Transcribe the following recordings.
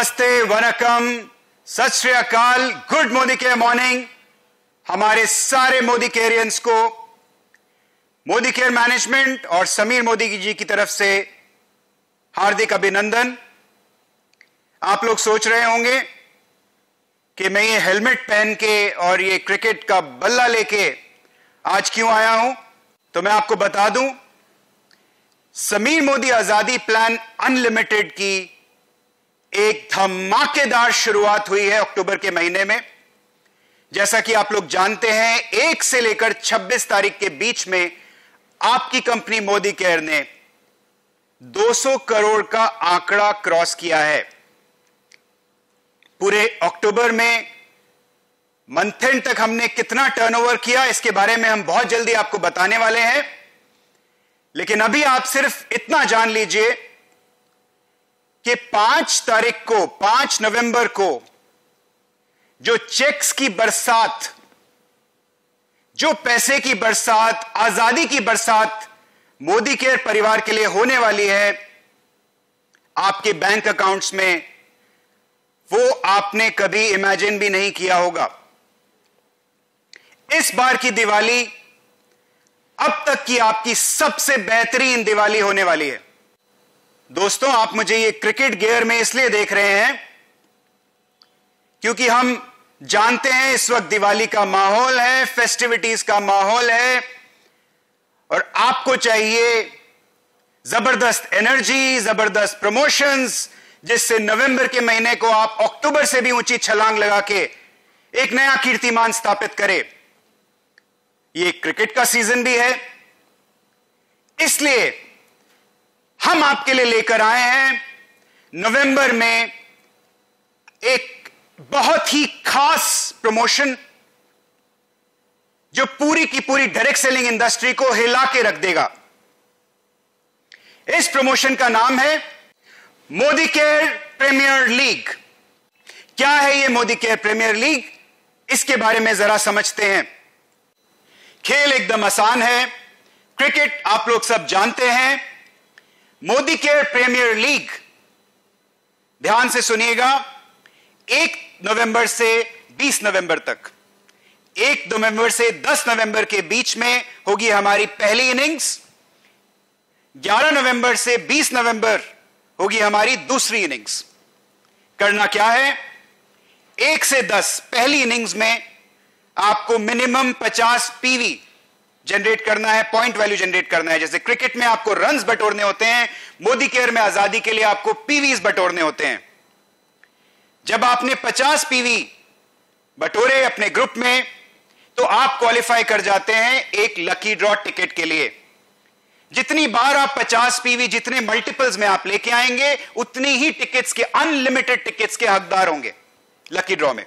नमस्ते, वनकम, सत श्री अकाल, गुड मोदी केयर मॉर्निंग। हमारे सारे मोदी केयरियंस को मोदी केयर मैनेजमेंट और समीर मोदी जी की तरफ से हार्दिक अभिनंदन। आप लोग सोच रहे होंगे कि मैं ये हेलमेट पहन के और ये क्रिकेट का बल्ला लेके आज क्यों आया हूं, तो मैं आपको बता दूं, समीर मोदी आजादी प्लान अनलिमिटेड की एक धमाकेदार शुरुआत हुई है अक्टूबर के महीने में। जैसा कि आप लोग जानते हैं, 1 से लेकर 26 तारीख के बीच में आपकी कंपनी मोदी केयर ने 200 करोड़ का आंकड़ा क्रॉस किया है। पूरे अक्टूबर में मंथ एंड तक हमने कितना टर्नओवर किया, इसके बारे में हम बहुत जल्दी आपको बताने वाले हैं। लेकिन अभी आप सिर्फ इतना जान लीजिए कि 5 नवंबर को जो चेक्स की बरसात, जो पैसे की बरसात, आजादी की बरसात मोदी केयर परिवार के लिए होने वाली है आपके बैंक अकाउंट्स में, वो आपने कभी इमेजिन भी नहीं किया होगा। इस बार की दिवाली अब तक की आपकी सबसे बेहतरीन दिवाली होने वाली है। दोस्तों, आप मुझे ये क्रिकेट गियर में इसलिए देख रहे हैं क्योंकि हम जानते हैं इस वक्त दिवाली का माहौल है, फेस्टिविटीज का माहौल है, और आपको चाहिए जबरदस्त एनर्जी, जबरदस्त प्रमोशंस, जिससे नवंबर के महीने को आप अक्टूबर से भी ऊंची छलांग लगा के एक नया कीर्तिमान स्थापित करें। ये क्रिकेट का सीजन भी है, इसलिए हम आपके लिए लेकर आए हैं नवंबर में एक बहुत ही खास प्रमोशन जो पूरी की पूरी डायरेक्ट सेलिंग इंडस्ट्री को हिला के रख देगा। इस प्रमोशन का नाम है मोदी केयर प्रीमियर लीग। क्या है ये मोदी केयर प्रीमियर लीग, इसके बारे में जरा समझते हैं। खेल एकदम आसान है, क्रिकेट आप लोग सब जानते हैं। मोदी केयर प्रीमियर लीग, ध्यान से सुनिएगा, 1 नवंबर से 20 नवंबर तक, 1 नवंबर से 10 नवंबर के बीच में होगी हमारी पहली इनिंग्स, 11 नवंबर से 20 नवंबर होगी हमारी दूसरी इनिंग्स। करना क्या है, 1 से 10 पहली इनिंग्स में आपको मिनिमम 50 पीवी जनरेट करना है, पॉइंट वैल्यू जनरेट करना है। जैसे क्रिकेट में आपको रन्स बटोरने होते हैं, मोदी केयर में आजादी के लिए आपको पीवीज बटोरने होते हैं। जब आपने 50 पीवी बटोरे अपने ग्रुप में, तो आप क्वालिफाई कर जाते हैं एक लकी ड्रॉ टिकट के लिए। जितनी बार आप 50 पीवी, जितने मल्टीपल्स में आप लेके आएंगे, उतनी ही टिकट्स के, अनलिमिटेड टिकट्स के हकदार होंगे लकी ड्रॉ में।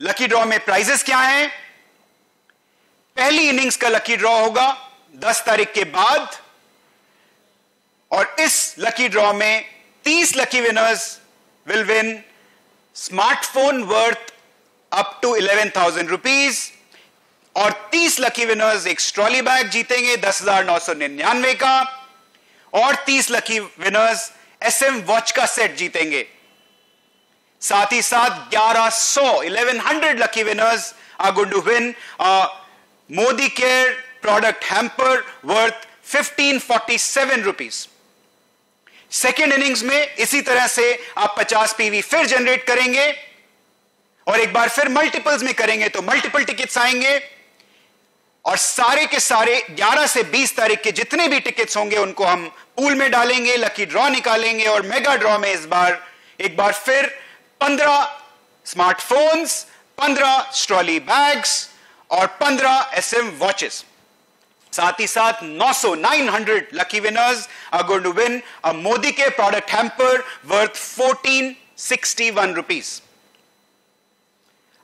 लकी ड्रॉ में प्राइजेस क्या हैं? पहली इनिंग्स का लकी ड्रॉ होगा 10 तारीख के बाद, और इस लकी ड्रॉ में 30 lucky winners will win smartphone worth up to 11,000 rupees, और 30 लकी विनर्स एक ट्रॉली बैग जीतेंगे 10,999 का, और 30 लकी विनर्स SM वॉच का सेट जीतेंगे। साथ ही साथ 1100 lucky winners are going to win Modicare product hamper worth 1547 rupees. Second innings में इसी तरह से आप 50 पीवी फिर जनरेट करेंगे, और एक बार फिर मल्टीपल्स में करेंगे तो मल्टीपल टिकट्स आएंगे, और सारे के सारे 11 से 20 तारीख के जितने भी टिकट्स होंगे उनको हम पूल में डालेंगे, लकी ड्रॉ निकालेंगे, और मेगा ड्रॉ में इस बार एक बार फिर 15 स्मार्टफोन्स, 15 ट्रॉली बैग्स और 15 SM वॉचेस। साथ ही साथ 900 lucky winners are going to win a Modicare product hamper worth 1461 rupees.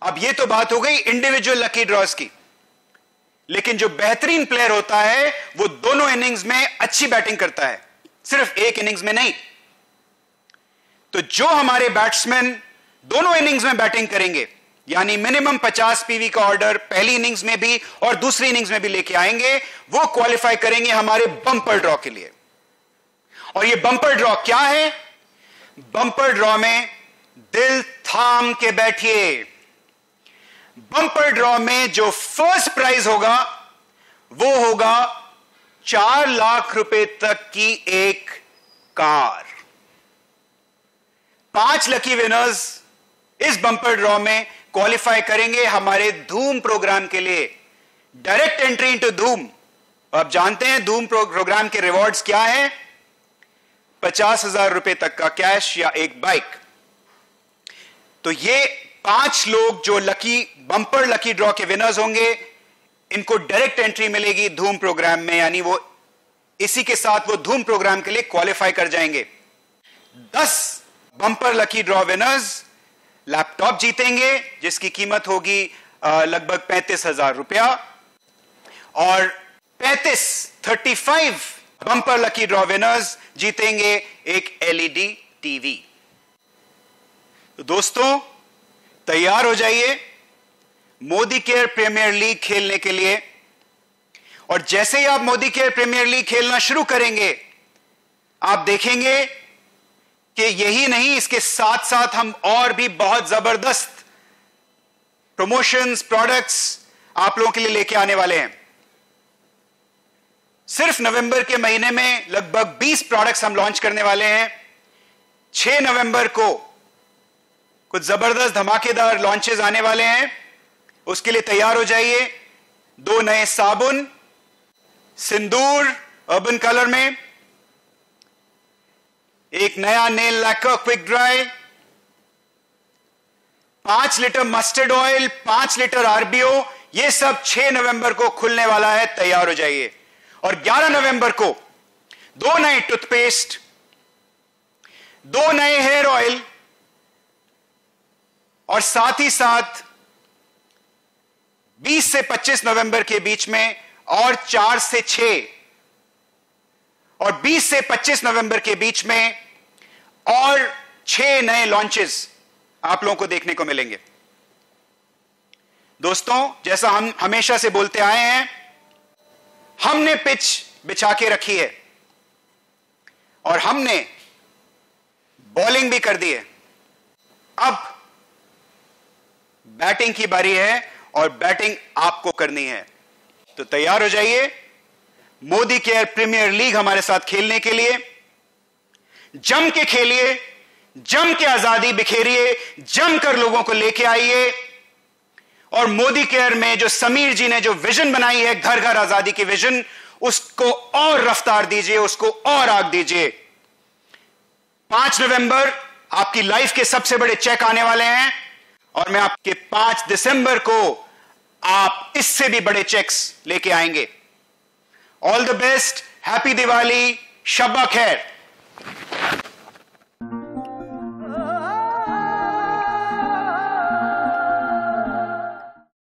अब ये तो बात हो गई इंडिविजुअल लकी ड्रॉज की, लेकिन जो बेहतरीन प्लेयर होता है वो दोनों इनिंग्स में अच्छी बैटिंग करता है, सिर्फ एक इनिंग्स में नहीं। तो जो हमारे बैट्समैन दोनों इनिंग्स में बैटिंग करेंगे, यानी मिनिमम 50 पीवी का ऑर्डर पहली इनिंग्स में भी और दूसरी इनिंग्स में भी लेके आएंगे, वो क्वालिफाई करेंगे हमारे बम्पर ड्रॉ के लिए। और ये बम्पर ड्रॉ क्या है, बम्पर ड्रॉ में दिल थाम के बैठिए। बम्पर ड्रॉ में जो फर्स्ट प्राइज होगा वो होगा 4 लाख रुपए तक की एक कार। 5 लकी विनर्स इस बम्पर ड्रॉ में क्वालिफाई करेंगे हमारे धूम प्रोग्राम के लिए। डायरेक्ट एंट्री इनटू धूम। आप जानते हैं धूम प्रोग्राम के रिवॉर्ड्स क्या हैं? 50,000 रुपए तक का कैश या एक बाइक। तो ये 5 लोग जो बम्पर लकी ड्रॉ के विनर्स होंगे, इनको डायरेक्ट एंट्री मिलेगी धूम प्रोग्राम में, यानी वो इसी के साथ वो धूम प्रोग्राम के लिए क्वालिफाई कर जाएंगे। 10 bumper lucky draw winners laptop जीतेंगे जिसकी कीमत होगी लगभग 35,000 रुपया, और 35 बम्पर लकी ड्रॉ विनर्स जीतेंगे एक एलईडी टीवी। तो दोस्तों तैयार हो जाइए मोदी केयर प्रीमियर लीग खेलने के लिए। और जैसे ही आप मोदी केयर प्रीमियर लीग खेलना शुरू करेंगे, आप देखेंगे कि यही नहीं, इसके साथ साथ हम और भी बहुत जबरदस्त प्रमोशंस, प्रोडक्ट्स आप लोगों के लिए लेके आने वाले हैं। सिर्फ नवंबर के महीने में लगभग 20 प्रोडक्ट्स हम लॉन्च करने वाले हैं। 6 नवंबर को कुछ जबरदस्त धमाकेदार लॉन्चेस आने वाले हैं, उसके लिए तैयार हो जाइए। 2 नए साबुन, सिंदूर अर्बन कलर में, एक नया nail lacquer quick dry, 5 litre mustard oil, 5 litre RBO, ये सब 6 नवंबर को खुलने वाला है, तैयार हो जाइए। और 11 नवंबर को 2 नए टूथपेस्ट, 2 नए हेयर ऑयल, और साथ ही साथ 20 से 25 नवंबर के बीच में और 4 से 6, और 20 से 25 नवंबर के बीच में और 6 नए लॉन्चेस आप लोगों को देखने को मिलेंगे। दोस्तों जैसा हम हमेशा से बोलते आए हैं, हमने पिच बिछा के रखी है और हमने बॉलिंग भी कर दी है। अब बैटिंग की बारी है और बैटिंग आपको करनी है। तो तैयार हो जाइए मोदी केयर प्रीमियर लीग हमारे साथ खेलने के लिए। जम के खेलिए, जम के आजादी बिखेरिए, जमकर लोगों को लेके आइए। और मोदी केयर में जो समीर जी ने जो विजन बनाई है, घर घर आजादी की विजन, उसको और रफ्तार दीजिए, उसको और आग दीजिए। 5 नवंबर आपकी लाइफ के सबसे बड़े चेक आने वाले हैं, और मैं आपके 5 दिसंबर को आप इससे भी बड़े चेक्स लेके आएंगे। All the best, happy Diwali, शब्बा खैर।